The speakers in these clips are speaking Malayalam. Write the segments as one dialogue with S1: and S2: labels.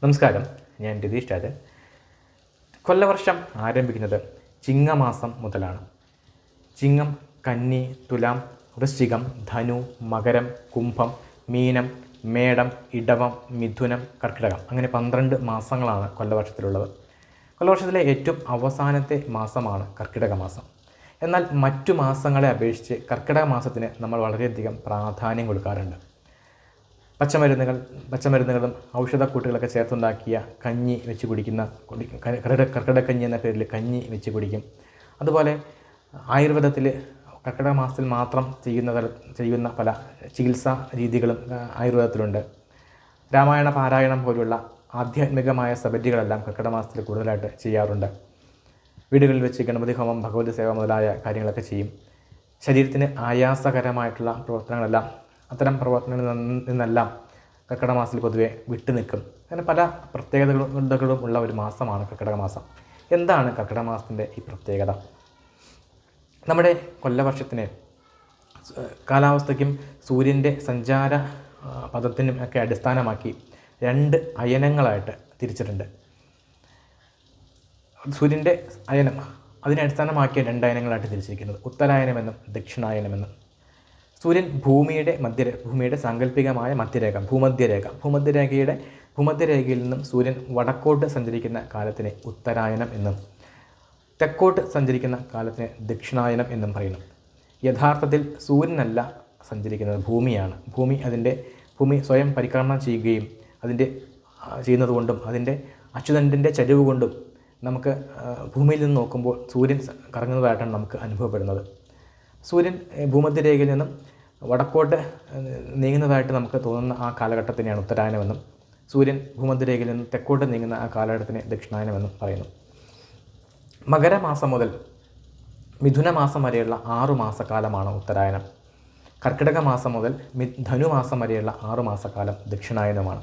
S1: നമസ്കാരം, ഞാൻ രതീഷ് രാജൻ. കൊല്ലവർഷം ആരംഭിക്കുന്നത് ചിങ്ങമാസം മുതലാണ്. ചിങ്ങം, കന്നി, തുലാം, വൃശ്ചികം, ധനു, മകരം, കുംഭം, മീനം, മേടം, ഇടവം, മിഥുനം, കർക്കിടകം, അങ്ങനെ 12 മാസങ്ങളാണ് കൊല്ലവർഷത്തിലുള്ളത്. കൊല്ലവർഷത്തിലെ ഏറ്റവും അവസാനത്തെ മാസമാണ് കർക്കിടക മാസം. എന്നാൽ മറ്റു മാസങ്ങളെ അപേക്ഷിച്ച് കർക്കിടക മാസത്തിന് നമ്മൾ വളരെയധികം പ്രാധാന്യം കൊടുക്കാറുണ്ട്. പച്ചമരുന്നുകളും ഔഷധക്കൂട്ടുകളൊക്കെ ചേർത്തുണ്ടാക്കിയ കഞ്ഞി വെച്ച് കുടിക്കുന്ന കർക്കിടകക്കഞ്ഞി എന്ന പേരിൽ കഞ്ഞി വെച്ച് കുടിക്കും. അതുപോലെ ആയുർവേദത്തിൽ കർക്കിടക മാസത്തിൽ മാത്രം ചെയ്യുന്ന പല ചികിത്സാ രീതികളും ആയുർവേദത്തിലുണ്ട്. രാമായണ പാരായണം പോലുള്ള ആധ്യാത്മികമായ സബരികളെല്ലാം കർക്കിടക മാസത്തിൽ കൂടുതലായിട്ട് ചെയ്യാറുണ്ട്. വീടുകളിൽ വെച്ച് ഗണപതി ഹോമം, ഭഗവതി സേവ മുതലായ കാര്യങ്ങളൊക്കെ ചെയ്യും. ശരീരത്തിന് ആയാസകരമായിട്ടുള്ള പ്രവർത്തനങ്ങളെല്ലാം, അത്തരം പ്രവർത്തനങ്ങളിൽ നിന്നെല്ലാം കർക്കിടക മാസത്തിൽ പൊതുവെ വിട്ടു നിൽക്കും. അങ്ങനെ പല പ്രത്യേകതകളും ഉള്ള ഒരു മാസമാണ് കർക്കിടക മാസം. എന്താണ് കർക്കിടക മാസത്തിൻ്റെ ഈ പ്രത്യേകത? നമ്മുടെ കൊല്ലവർഷത്തിന് കാലാവസ്ഥയ്ക്കും സൂര്യൻ്റെ സഞ്ചാര പദത്തിനും ഒക്കെ അടിസ്ഥാനമാക്കി 2 അയനങ്ങളായിട്ട് തിരിച്ചിട്ടുണ്ട്. സൂര്യൻ്റെ അയനം അതിനെ അടിസ്ഥാനമാക്കിയ 2 അയനങ്ങളായിട്ട് തിരിച്ചിരിക്കുന്നത് ഉത്തരായനമെന്നും ദക്ഷിണായനമെന്നും. സൂര്യൻ ഭൂമിയുടെ സാങ്കല്പികമായ മധ്യരേഖ, ഭൂമധ്യരേഖയിൽ നിന്നും സൂര്യൻ വടക്കോട്ട് സഞ്ചരിക്കുന്ന കാലത്തിന് ഉത്തരായനം എന്നും തെക്കോട്ട് സഞ്ചരിക്കുന്ന കാലത്തിന് ദക്ഷിണായനം എന്നും പറയുന്നു. യഥാർത്ഥത്തിൽ സൂര്യനല്ല സഞ്ചരിക്കുന്നത്, ഭൂമിയാണ്. ഭൂമി സ്വയം പരിക്രമണം ചെയ്യുകയും ചെയ്യുന്നതുകൊണ്ടും അതിൻ്റെ അച്യുതൻ്റെ ചരിവ് കൊണ്ടും നമുക്ക് ഭൂമിയിൽ നിന്ന് നോക്കുമ്പോൾ സൂര്യൻ കറങ്ങുന്നതായിട്ടാണ് നമുക്ക് അനുഭവപ്പെടുന്നത്. സൂര്യൻ ഭൂമധ്യരേഖയിൽ നിന്നും വടക്കോട്ട് നീങ്ങുന്നതായിട്ട് നമുക്ക് തോന്നുന്ന ആ കാലഘട്ടത്തിനെയാണ് ഉത്തരായനമെന്നും, സൂര്യൻ ഭൂമധ്യരേഖയിൽ നിന്നും തെക്കോട്ട് നീങ്ങുന്ന ആ കാലഘട്ടത്തിനെ ദക്ഷിണായനമെന്നും പറയുന്നു. മകരമാസം മുതൽ മിഥുനമാസം വരെയുള്ള 6 മാസക്കാലമാണ് ഉത്തരായനം. കർക്കിടക മാസം മുതൽ ധനുമാസം വരെയുള്ള 6 മാസക്കാലം ദക്ഷിണായനമാണ്.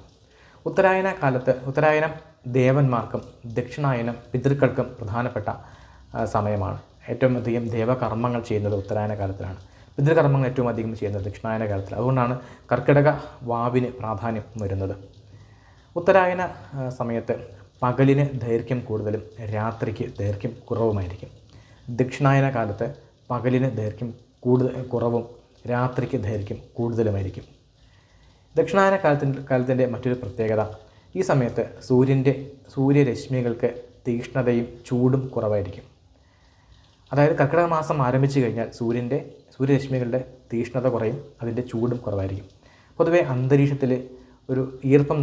S1: ഉത്തരായനം ദേവന്മാർക്കും ദക്ഷിണായനം പിതൃക്കൾക്കും പ്രധാനപ്പെട്ട സമയമാണ്. ഏറ്റവും അധികം ദേവകർമ്മങ്ങൾ ചെയ്യുന്നത് ഉത്തരായന കാലത്തിലാണ്. പിതൃകർമ്മങ്ങൾ ഏറ്റവും അധികം ചെയ്യുന്നത് ദക്ഷിണായന കാലത്തിൽ. അതുകൊണ്ടാണ് കർക്കിടക വാവിന് പ്രാധാന്യം വരുന്നത്. ഉത്തരായന സമയത്ത് പകലിന് ദൈർഘ്യം കൂടുതലും രാത്രിക്ക് ദൈർഘ്യം കുറവുമായിരിക്കും. ദക്ഷിണായന കാലത്ത് പകലിന് ദൈർഘ്യം കുറവും രാത്രിക്ക് ദൈർഘ്യം കൂടുതലുമായിരിക്കും. ദക്ഷിണായന കാലത്തിൻ്റെ മറ്റൊരു പ്രത്യേകത, ഈ സമയത്ത് സൂര്യരശ്മികൾക്ക് തീക്ഷ്ണതയും ചൂടും കുറവായിരിക്കും. അതായത് കർക്കിടക മാസം ആരംഭിച്ചു കഴിഞ്ഞാൽ സൂര്യരശ്മികളുടെ തീക്ഷ്ണത കുറയും, അതിൻ്റെ ചൂടും കുറവായിരിക്കും. പൊതുവെ അന്തരീക്ഷത്തിൽ ഒരു ഈർപ്പം